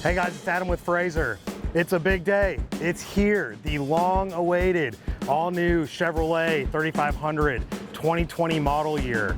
Hey guys, it's Adam with Frazer. It's a big day. It's here, the long-awaited, all-new Chevrolet 3500 2020 model year.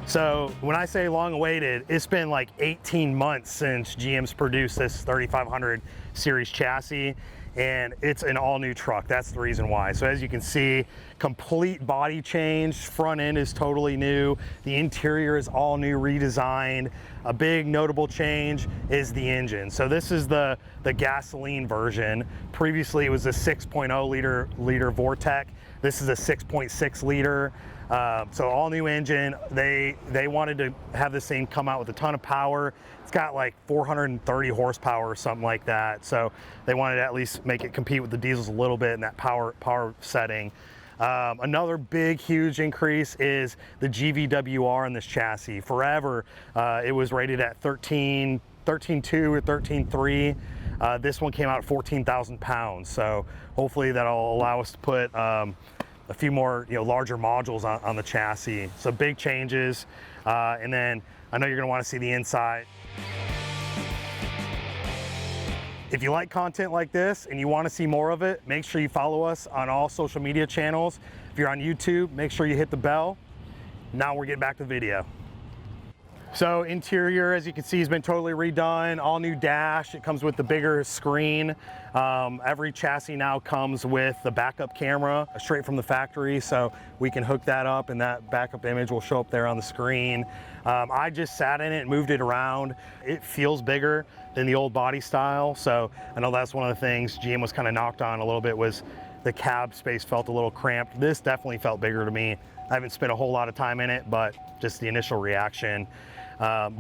So when I say long awaited, it's been like 18 months since GM's produced this 3500 series chassis, and it's an all new truck. That's the reason why. So as you can see, complete body change, front end is totally new. The interior is all new, redesigned. A big notable change is the engine. So this is the gasoline version. Previously it was a 6.0 liter Vortec. This is a 6.6 liter. So all new engine. They wanted to have this thing come out with a ton of power. It's got like 430 horsepower or something like that. So they wanted to at least make it compete with the diesels a little bit in that power setting. Another big, huge increase is the GVWR in this chassis. Forever, it was rated at 13.2 or 13.3. This one came out at 14,000 pounds. So hopefully that'll allow us to put a few more, larger modules on the chassis. So big changes. And then I know you're gonna wanna see the inside. If you like content like this and you wanna see more of it, make sure you follow us on all social media channels. If you're on YouTube, make sure you hit the bell. Now we're getting back to the video. So interior, as you can see, has been totally redone. All new dash. It comes with the bigger screen. Every chassis now comes with the backup camera straight from the factory, so we can hook that up and that backup image will show up there on the screen. I just sat in it and moved it around. It feels bigger than the old body style, so I know that's one of the things GM was kind of knocked on a little bit, was the cab space felt a little cramped. This definitely felt bigger to me. I haven't spent a whole lot of time in it, but just the initial reaction.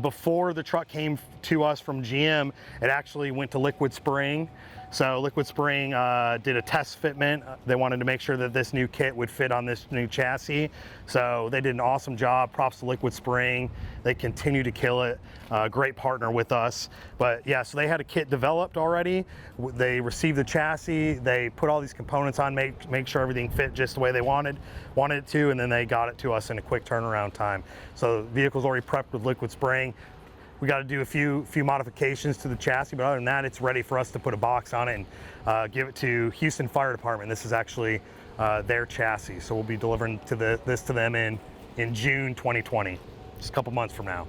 Before the truck came to us from GM, it actually went to LiquidSpring. So LiquidSpring did a test fitment. They wanted to make sure that this new kit would fit on this new chassis. So they did an awesome job. Props to LiquidSpring. They continue to kill it. Great partner with us. But yeah, so they had a kit developed already. They received the chassis. They put all these components on, make sure everything fit just the way they wanted it to, and then they got it to us in a quick turnaround time. So the vehicle's already prepped with LiquidSpring. We got to do a few modifications to the chassis, but other than that, it's ready for us to put a box on it and give it to Houston Fire Department. This is actually their chassis, so we'll be delivering this to them in June 2020, just a couple months from now.